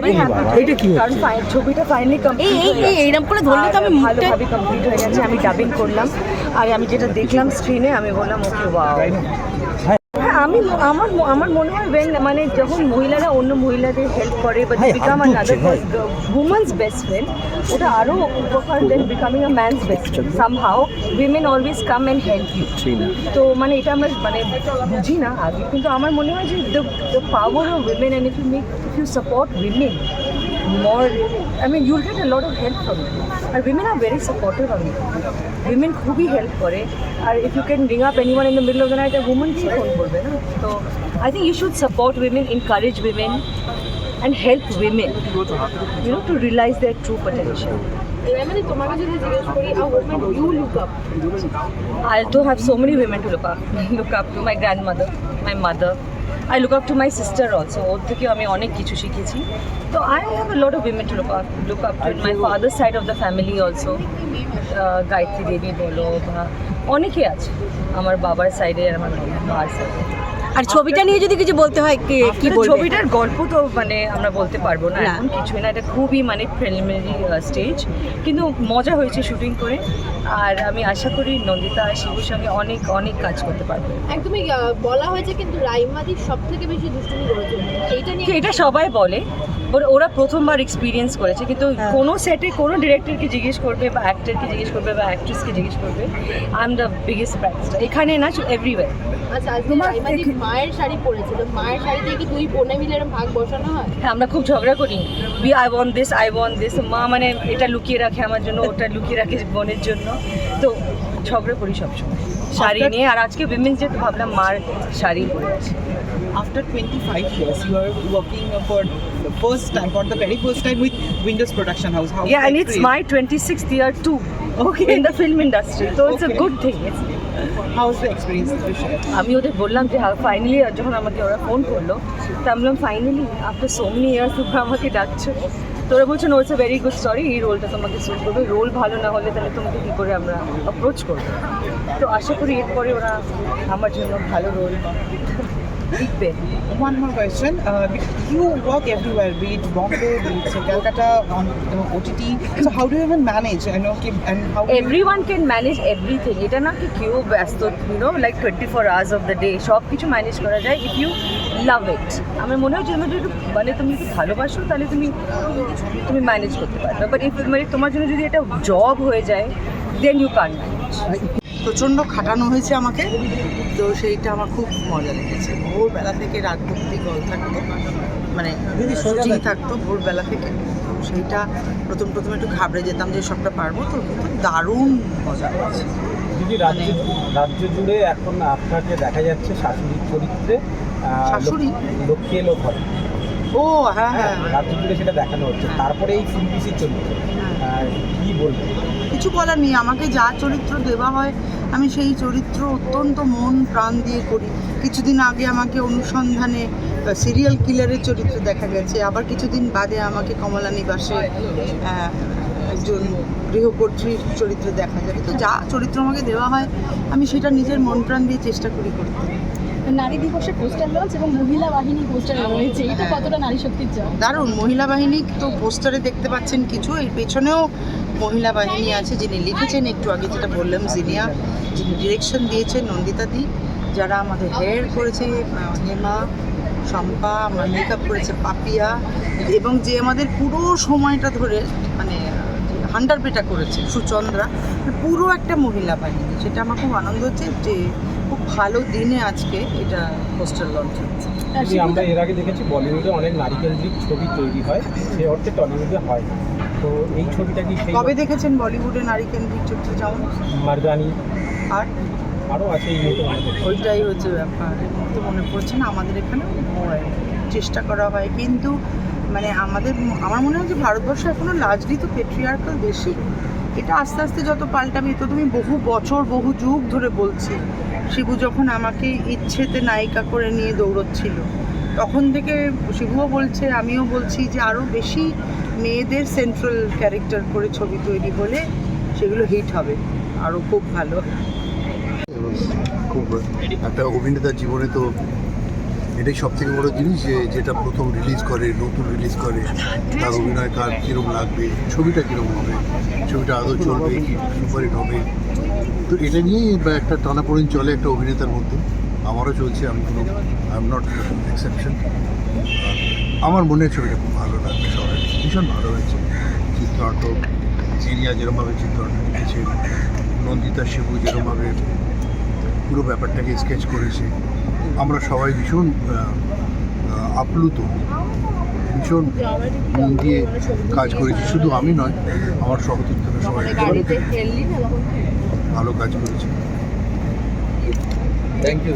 Very happy. এটা কি কারণ ছবিটা ফাইনালি কমপ্লিট এইরকম করে ধরলে তো আমি ভালোভাবে কমপ্লিট হয়ে গেছে। আমি ডাবিং করলাম আর আমি যেটা দেখলাম স্ক্রিনে আমি বললাম ওকে ওয়াও। হ্যাঁ, আমি আমার মনে হয় মানে যখন মহিলারা অন্য মহিলাদের হেল্প করে বা become another women's best friend, ওটা আরও উপকার than becoming a man's best friend. Somehow women always come and help you. তো মানে এটা আমরা মানে বুঝি না আগে, কিন্তু আমার মনে হয় যে the power of women and if you support women more, I mean you'll get a lot of help from it. And women are very supportive of it. Women খুবই হেল্প করে। আর if you can ring up anyone in the middle of the night, a woman কি phone করবে না? So I think you should support women, encourage women and help women, you know, to realize their true potential. মানে তোমাকে যদি জিজ্ঞেস করি a woman you look up, I do have so many women to look up to. My grandmother, my mother, I look up to my sister also. ওর থেকেও আমি অনেক কিছু শিখেছি। তো I have a lot of women to look up to. My father's side of the family also, Gayatri দেবী বলো বা অনেকে আছে আমার বাবার সাইডে আর আমার মার সাইডে। আর ছবিটা নিয়ে যদি কিছু বলতে হয় কি বলবে? ছবিটার গল্প তো মানে আমরা বলতে পারবো না এখন কিছুই না, এটা খুবই মানে প্রিলিমিনারি স্টেজ, কিন্তু মজা হয়েছে শুটিং করে। আর আমি আশা করি নন্দিতা আর শিবুর সঙ্গে অনেক অনেক কাজ করতে পারবো। একদমই বলা হয়েছে কিন্তু রাইমাদি সব থেকে বেশি দুষ্টুমি করেছে, এইটা নিয়ে এটা সবাই বলে, ওরা প্রথমবার এক্সপিরিয়েন্স করেছে, কিন্তু কোনো সেটে কোনো ডিরেক্টরকে জিজ্ঞেস করবে বা অ্যাক্টরকে জিজ্ঞেস করবে বা অ্যাক্ট্রেসকে জিজ্ঞেস করবে, I am the biggest practice এখানে না এভরিওয়্যার। আচ্ছা, আজকে রাইমাদি মায়ের শাড়ি পরেছে, তো মায়ের শাড়িতে কি দুই বোনে মিলে এরকম ভাগ বসানো হয়? হ্যাঁ, আমরা খুব ঝগড়া করি, আই ওয়ান্ট দিস, মা মানে এটা লুকিয়ে রাখে আমার জন্য, ওটা লুকিয়ে রাখে বোনের জন্য, তো ঝগড়া করি সবসময় শাড়ি নিয়ে। আর আজকে উইমেন্স ডে তো ভাবলাম মার শাড়ি পরে আছে। After 25 years, you are working for the very first time with Windows Production House. How Yeah, and it's my 26th year too. Okay. In the film industry, so it's a Okay. good thing. How's the experience? আমি ওদের বললাম যে finally, যখন আমাকে ওরা phone করলো তো আমি বললাম finally after so many years তোমরা আমাকে ডাকছো। তো ওরা বলছে no, it's a very good story, এই রোলটা তোমাকে স্যুট করবে, রোল ভালো না হলে তাহলে তোমাকে কী করে আমরা অ্যাপ্রোচ করবো। তো আশা করি এরপরে ওরা আমার জন্য ভালো রোল লিখবে। One more question. You work everywhere, be it Bombay, be it Calcutta, on OTT. So how do you even manage? I know, and how do you- Everyone can manage everything. এটা না কি কেউ ব্যস্ত, you know, like 24 hours of the day সব কিছু manage করা যায় if you love it. আমার মনে হয় যে মানে তুমি যদি ভালোবাসো তাহলে তুমি ম্যানেজ করতে পারবে, বাট ইফ মানে তোমার জন্য যদি এটা জব হয়ে যায় দেন ইউ কান্ট ম্যানেজ। প্রচণ্ড খাটানো হয়েছে আমাকে, তো সেইটা আমার খুব মজা লেগেছে। ভোরবেলা থেকে রাত অবধি গল থাকতো, মানে শুটিং থাকতো ভোরবেলা থেকে। সেইটা প্রথম একটু ঘাবড়ে যেতাম যে সবটা পারবো, তো কিন্তু দারুণ মজা হয়েছে। দিদি, রাজ্য জুড়ে এখন আপনাকে দেখা যাচ্ছে শাশুড়ির চরিত্রে, শাশুড়ি লক্ষ্মী এলো ঘরে। ও হ্যাঁ হ্যাঁ, রাজ্য জুড়ে সেটা দেখানো হচ্ছে। তারপরে এই সিম্পিসির চরিত্র কি বলবো? কিছু বলার নেই, আমাকে যা চরিত্র দেওয়া হয় আমি সেই চরিত্র অত্যন্ত মন প্রাণ দিয়ে করি। কিছুদিন আগে আমাকে অনুসন্ধানে সিরিয়াল কিলারের চরিত্র দেখা গেছে, আবার কিছুদিন বাদে আমাকে কমলা নিবাসে একজন গৃহকর্ত্রীর চরিত্র দেখা যাবে। তো যা চরিত্র আমাকে দেওয়া হয় আমি সেটা নিজের মন প্রাণ দিয়ে চেষ্টা করি করতে। নারী দিবসে পোস্টার লঞ্চ এবং মহিলা বাহিনী পোস্টার রয়েছে, এটা কতটা নারী শক্তির জয়? দারুণ। মহিলা বাহিনী তো পোস্টারে দেখতে পাচ্ছেন কিছু, এর পেছনেও মহিলা বাহিনী আছে, যিনি লিখেছেন একটু আগে যেটা বললাম জিনিয়া, যিনি ডিরেকশন দিয়েছেন নন্দিতা দি, যারা আমাদের হেয়ার করেছে হেমা, শম্পা, আমার মেকআপ করেছে পাপিয়া, এবং যে আমাদের পুরো সময়টা ধরে মানে হান্ডারপেটা করেছে সুচন্দ্রা। পুরো একটা মহিলা বাহিনী, সেটা আমার খুব আনন্দ হচ্ছে যে খুব ভালো দিনে আজকে এটা পোস্টার লঞ্চ হচ্ছে। আমরা এর আগে দেখেছি বলিউডে অনেক নারীকেন্দ্রিক ছবি তৈরি হয়, সেই অর্থে টলিউডে হয় না। তো এই ছবিটা কি সেই কবে দেখেছেন বলিউডে নারী কেন্দ্রিক চরিত্র? যেমন মারদানি আর আরও আছে, এই মুহূর্তে মনে করছি। ওইটাই হচ্ছে ব্যাপার, তো মনে পড়ছে না। আমাদের এখানেও হয়, চেষ্টা করা হয়, কিন্তু মানে আমার মনে হয় যে ভারতবর্ষে এখনো লার্জলি তো পেট্রিয়ার্কাল বেশি। এটা আস্তে আস্তে যত পাল্টাবে, তো তুমি বহু বছর বহু যুগ ধরে বলছি, শিবু যখন আমাকে ইচ্ছেতে নায়িকা করে নিয়ে দৌড়চ্ছিল তখন থেকে শিবুও বলছে, আমিও বলছি যে আরও বেশি মেয়েদের সেন্ট্রাল ক্যারেক্টার করে ছবি তৈরি হলে সেগুলো হিট হবে আরও খুব ভালো। খুব একটা অভিনেতার জীবনে তো এটাই সব থেকে বড় জিনিস, যে যেটা প্রথম রিলিজ করে, নতুন রিলিজ করে, তার অভিনয় কার কীরকম লাগবে, ছবিটা কীরকম হবে, ছবিটা আদৌ চলবে কি সুপারহিট হবে। তো এটা নিয়েই একটা টানাপোড়েন চলে একটা অভিনেতার মধ্যে। আমারও চলছে, আমি আই এম নট এক্সেপশন। আমার মনে হয় ছবিটা খুব ভালো লাগবে, সবাই ভীষণ ভালো হয়েছে। চিত্রনাটক জিনিয়া যেরকমভাবে চিত্রনাটক লিখেছে, নন্দিতা শিবু যেরকমভাবে পুরো ব্যাপারটাকে স্কেচ করেছে, আমরা সবাই ভীষণ আপ্লুত, ভীষণ মন দিয়ে কাজ করেছি। শুধু আমি নয়, আমার সহযোগিতারা সবাই ভালো কাজ করেছে। Thank you.